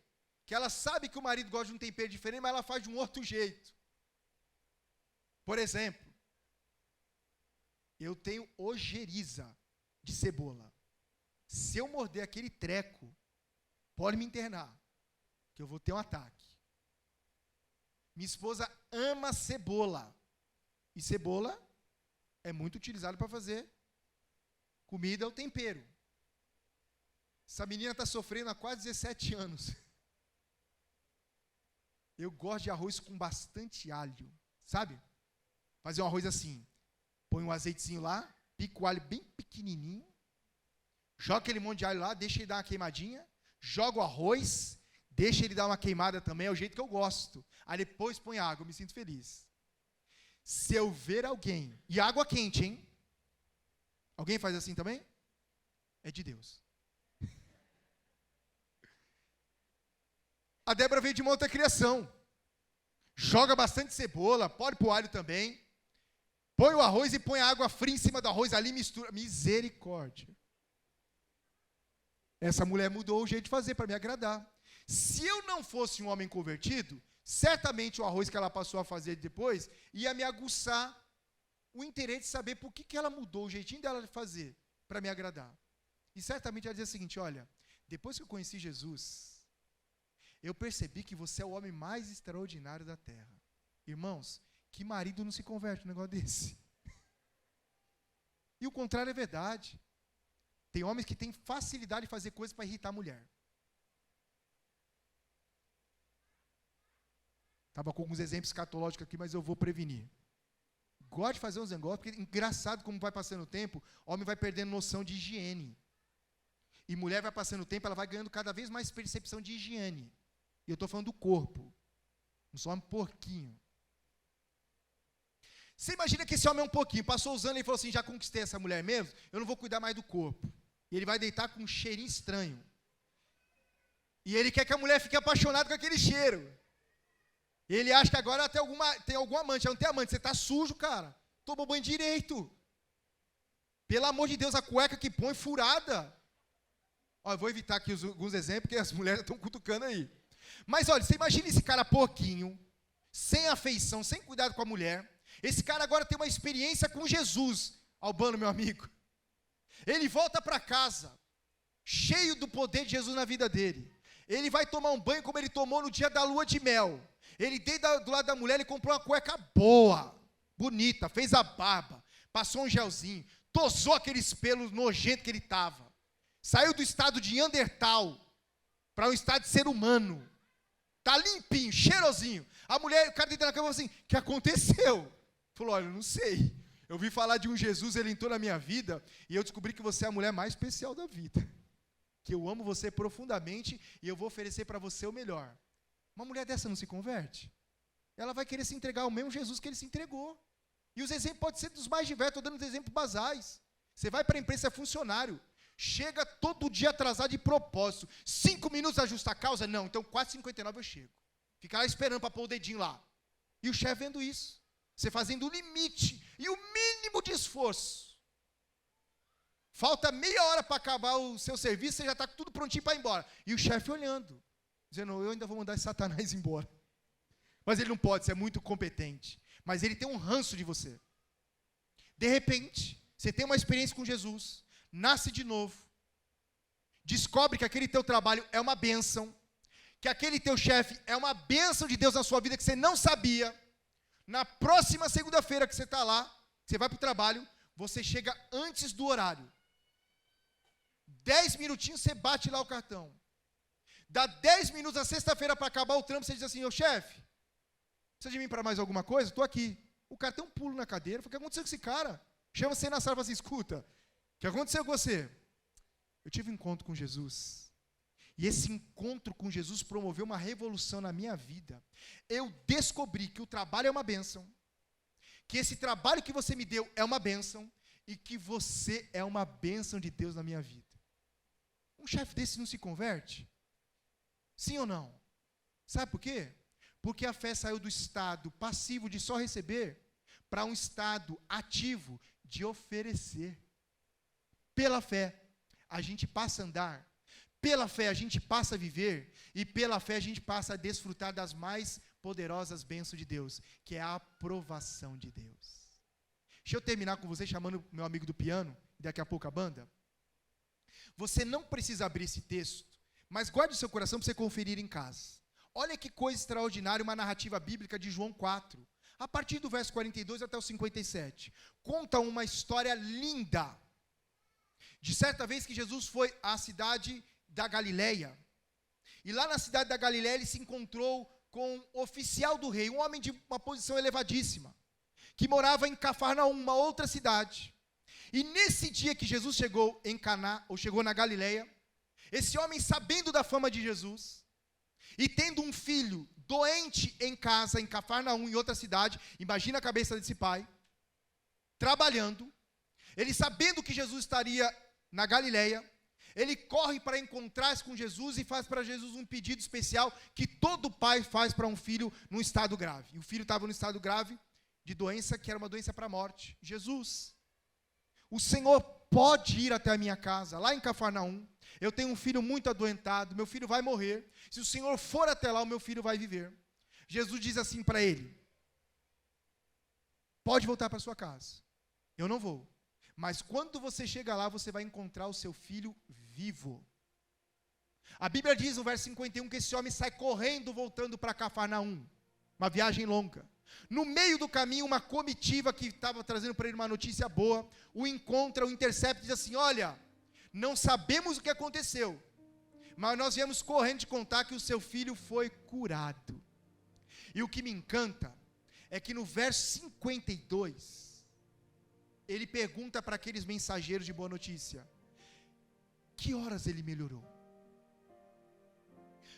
Speaker 1: que ela sabe que o marido gosta de um tempero diferente, mas ela faz de um outro jeito. Por exemplo, eu tenho ojeriza de cebola. Se eu morder aquele treco, pode me internar, que eu vou ter um ataque. Minha esposa ama cebola. E cebola é muito utilizada para fazer comida ou tempero. Essa menina está sofrendo há quase 17 anos. Eu gosto de arroz com bastante alho, sabe? Fazer um arroz assim. Põe um azeitezinho lá, pica o alho bem pequenininho, joga aquele monte de alho lá, deixa ele dar uma queimadinha, joga o arroz, deixa ele dar uma queimada também, é o jeito que eu gosto. Aí depois põe água, eu me sinto feliz. Se eu ver alguém, e água quente, hein? Alguém faz assim também? É de Deus. A Débora veio de uma outra criação. Joga bastante cebola, pode pôr alho também. Põe o arroz e põe a água fria em cima do arroz ali, mistura. Misericórdia. Essa mulher mudou o jeito de fazer para me agradar. Se eu não fosse um homem convertido, certamente o arroz que ela passou a fazer depois ia me aguçar o interesse de saber por que ela mudou o jeitinho dela de fazer para me agradar. E certamente ela dizia o seguinte: olha, depois que eu conheci Jesus, eu percebi que você é o homem mais extraordinário da terra. Irmãos, que marido não se converte num negócio desse? E o contrário é verdade. Tem homens que têm facilidade de fazer coisas para irritar a mulher. Estava com alguns exemplos escatológicos aqui, mas eu vou prevenir. Gosto de fazer uns negócios, porque é engraçado como vai passando o tempo, homem vai perdendo noção de higiene. E mulher vai passando o tempo, ela vai ganhando cada vez mais percepção de higiene. E eu estou falando do corpo. Não sou um porquinho. Você imagina que esse homem é um pouquinho, passou os anos e falou assim: já conquistei essa mulher mesmo, eu não vou cuidar mais do corpo. E ele vai deitar com um cheirinho estranho. E ele quer que a mulher fique apaixonada com aquele cheiro. Ele acha que agora tem algum amante. Não tem amante, você está sujo, cara. Tomou banho direito. Pelo amor de Deus, a cueca que põe furada. Ó, eu vou evitar aqui alguns exemplos, porque as mulheres estão cutucando aí. Mas olha, você imagina esse cara pouquinho, sem afeição, sem cuidado com a mulher. Esse cara agora tem uma experiência com Jesus. Albano, meu amigo. Ele volta para casa, cheio do poder de Jesus na vida dele. Ele vai tomar um banho como ele tomou no dia da lua de mel. Ele deita do lado da mulher, ele comprou uma cueca boa, bonita, fez a barba, passou um gelzinho, tosou aqueles pelos nojentos que ele estava. Saiu do estado de Neandertal para um estado de ser humano. Tá limpinho, cheirosinho. A mulher, o cara deita na cama e falou assim: o que aconteceu? Falou: olha, eu não sei. Eu ouvi falar de um Jesus, ele entrou na minha vida, e eu descobri que você é a mulher mais especial da vida. Que eu amo você profundamente, e eu vou oferecer para você o melhor. Uma mulher dessa não se converte? Ela vai querer se entregar ao mesmo Jesus que ele se entregou. E os exemplos podem ser dos mais diversos, estou dando exemplos basais. Você vai para a empresa, é funcionário. Chega todo dia atrasado de propósito. 5 minutos ajusta a causa? Não, então 4h59 eu chego. Fica lá esperando para pôr o dedinho lá. E o chefe vendo isso. Você fazendo o limite e o mínimo de esforço. Falta meia hora para acabar o seu serviço, você já está tudo prontinho para ir embora. E o chefe olhando, dizendo: eu ainda vou mandar esse Satanás embora. Mas ele não pode, você é muito competente. Mas ele tem um ranço de você. De repente, você tem uma experiência com Jesus, nasce de novo, descobre que aquele teu trabalho é uma bênção, que aquele teu chefe é uma bênção de Deus na sua vida que você não sabia. Na próxima segunda-feira que você está lá, você vai para o trabalho, você chega antes do horário. 10 minutinhos, você bate lá o cartão. Dá 10 minutos na sexta-feira para acabar o trampo, você diz assim: ô chefe, precisa de mim para mais alguma coisa? Estou aqui. O cara tem um pulo na cadeira. Fala: o que aconteceu com esse cara? Chama você na sala e fala assim: escuta, o que aconteceu com você? Eu tive um encontro com Jesus. E esse encontro com Jesus promoveu uma revolução na minha vida. Eu descobri que o trabalho é uma bênção, que esse trabalho que você me deu é uma bênção, e que você é uma bênção de Deus na minha vida. Um chefe desse não se converte? Sim ou não? Sabe por quê? Porque a fé saiu do estado passivo de só receber para um estado ativo de oferecer. Pela fé, a gente passa a andar. Pela fé, a gente passa a viver. E pela fé, a gente passa a desfrutar das mais poderosas bênçãos de Deus, que é a aprovação de Deus. Deixa eu terminar com você chamando meu amigo do piano, e daqui a pouco a banda. Você não precisa abrir esse texto, mas guarde o seu coração para você conferir em casa. Olha que coisa extraordinária, uma narrativa bíblica de João 4. A partir do verso 42 até o 57. Conta uma história linda. De certa vez que Jesus foi à cidade da Galileia. E lá na cidade da Galileia ele se encontrou com um oficial do rei, um homem de uma posição elevadíssima, que morava em Cafarnaum, uma outra cidade. E nesse dia que Jesus chegou em Caná, ou chegou na Galileia, esse homem, sabendo da fama de Jesus, e tendo um filho doente em casa, em Cafarnaum, em outra cidade, imagina a cabeça desse pai, trabalhando, ele sabendo que Jesus estaria na Galileia, ele corre para encontrar-se com Jesus e faz para Jesus um pedido especial que todo pai faz para um filho num estado grave. E o filho estava no estado grave de doença, que era uma doença para a morte. Jesus, o Senhor pode ir até a minha casa, lá em Cafarnaum. Eu tenho um filho muito adoentado, meu filho vai morrer. Se o Senhor for até lá, o meu filho vai viver. Jesus diz assim para ele: pode voltar para sua casa. Eu não vou. Mas quando você chega lá, você vai encontrar o seu filho vivo. A Bíblia diz no verso 51 que esse homem sai correndo, voltando para Cafarnaum. Uma viagem longa. No meio do caminho, uma comitiva que estava trazendo para ele uma notícia boa, o encontra, o intercepta e diz assim: olha, não sabemos o que aconteceu, mas nós viemos correndo te contar que o seu filho foi curado. E o que me encanta é que no verso 52, ele pergunta para aqueles mensageiros de boa notícia: que horas ele melhorou?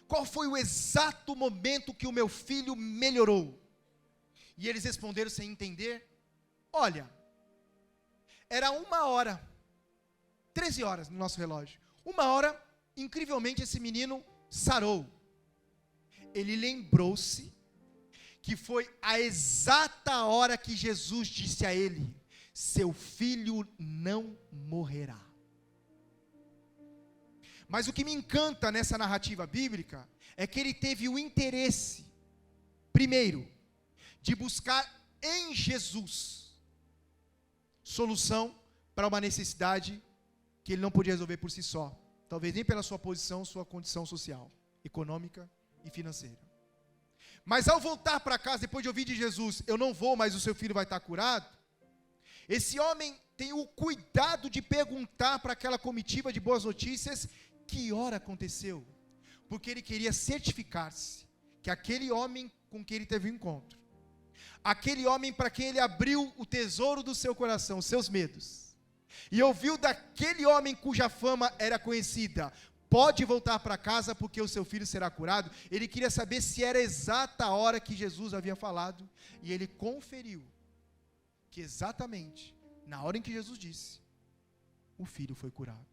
Speaker 1: Qual foi o exato momento que o meu filho melhorou? E eles responderam sem entender: olha, era 1h, 13 horas no nosso relógio. 1h, incrivelmente esse menino sarou. Ele lembrou-se que foi a exata hora que Jesus disse a ele: seu filho não morrerá. Mas o que me encanta nessa narrativa bíblica é que ele teve o interesse, primeiro, de buscar em Jesus solução para uma necessidade que ele não podia resolver por si só, talvez nem pela sua posição, sua condição social, econômica e financeira. Mas ao voltar para casa, depois de ouvir de Jesus: eu não vou, mas o seu filho vai estar curado, esse homem tem o cuidado de perguntar para aquela comitiva de boas notícias que hora aconteceu, porque ele queria certificar-se que aquele homem com quem ele teve um encontro, aquele homem para quem ele abriu o tesouro do seu coração, os seus medos, e ouviu daquele homem cuja fama era conhecida: pode voltar para casa porque o seu filho será curado. Ele queria saber se era exata a hora que Jesus havia falado, e ele conferiu que exatamente na hora em que Jesus disse, o filho foi curado.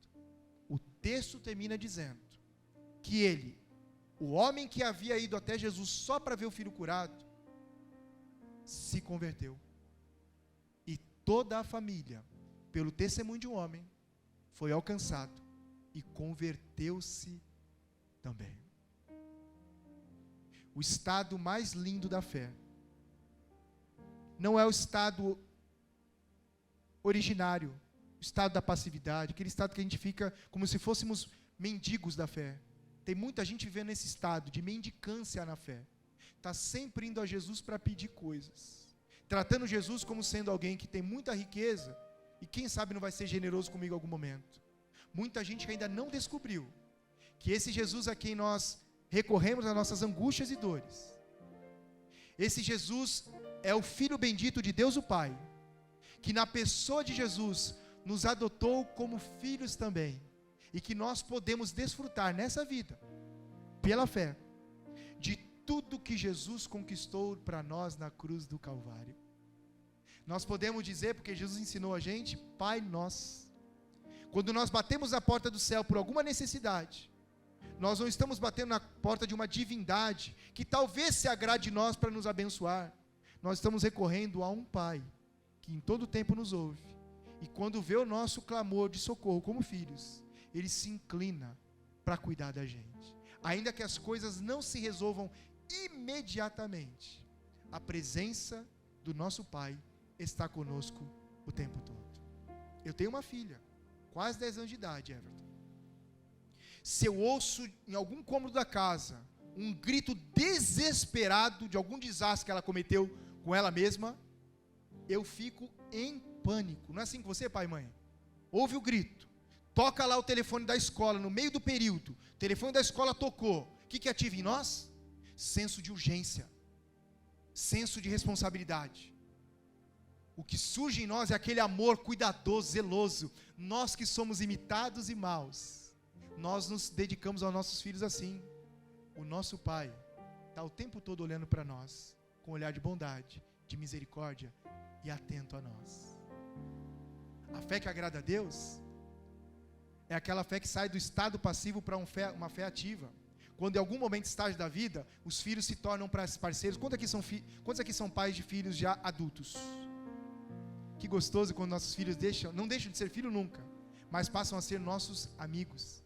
Speaker 1: O texto termina dizendo que ele, o homem que havia ido até Jesus só para ver o filho curado, se converteu. E toda a família, pelo testemunho de um homem, foi alcançado e converteu-se também. O estado mais lindo da fé não é o estado originário, o estado da passividade, aquele estado que a gente fica como se fôssemos mendigos da fé. Tem muita gente vivendo nesse estado de mendicância na fé. Está sempre indo a Jesus para pedir coisas, tratando Jesus como sendo alguém que tem muita riqueza e quem sabe não vai ser generoso comigo em algum momento. Muita gente que ainda não descobriu que esse Jesus a quem nós recorremos às nossas angústias e dores, esse Jesus é o Filho bendito de Deus o Pai, que na pessoa de Jesus nos adotou como filhos também, e que nós podemos desfrutar nessa vida, pela fé, de tudo que Jesus conquistou para nós na cruz do Calvário. Nós podemos dizer, porque Jesus ensinou a gente, Pai Nosso. Quando nós batemos na porta do céu por alguma necessidade, nós não estamos batendo na porta de uma divindade, que talvez se agrade de nós para nos abençoar. Nós estamos recorrendo a um Pai, que em todo tempo nos ouve, e quando vê o nosso clamor de socorro como filhos, Ele se inclina para cuidar da gente. Ainda que as coisas não se resolvam imediatamente, a presença do nosso Pai está conosco o tempo todo. Eu tenho uma filha, quase 10 anos de idade, Everton. Se eu ouço em algum cômodo da casa um grito desesperado de algum desastre que ela cometeu com ela mesma, eu fico em pânico. Não é assim com você, pai e mãe? Ouve o grito, toca lá o telefone da escola no meio do período, o telefone da escola tocou, o que ativa em nós? Senso de urgência, senso de responsabilidade. O que surge em nós é aquele amor cuidadoso, zeloso. Nós que somos imitados e maus, nós nos dedicamos aos nossos filhos assim. O nosso Pai está o tempo todo olhando para nós, com um olhar de bondade, de misericórdia e atento a nós. A fé que agrada a Deus é aquela fé que sai do estado passivo para uma fé ativa. Quando em algum momento, estágio da vida, os filhos se tornam parceiros. Quantos aqui são pais de filhos já adultos? Que gostoso quando nossos filhos não deixam de ser filho nunca, mas passam a ser nossos amigos.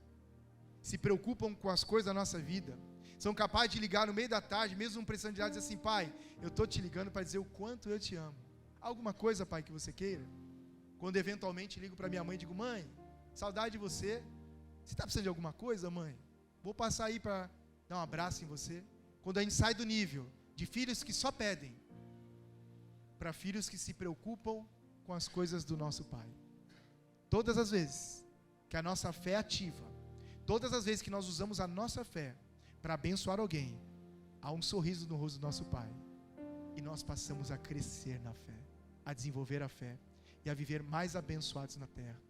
Speaker 1: Se preocupam com as coisas da nossa vida. São capazes de ligar no meio da tarde, mesmo não precisando de nada, dizer assim: pai, eu estou te ligando para dizer o quanto eu te amo. Alguma coisa, pai, que você queira? Quando eventualmente ligo para minha mãe e digo: mãe, saudade de você. Você está precisando de alguma coisa, mãe? Vou passar aí para dar um abraço em você. Quando a gente sai do nível de filhos que só pedem, para filhos que se preocupam com as coisas do nosso Pai. Todas as vezes que a nossa fé é ativa, todas as vezes que nós usamos a nossa fé para abençoar alguém, há um sorriso no rosto do nosso Pai, e nós passamos a crescer na fé, a desenvolver a fé, e a viver mais abençoados na terra.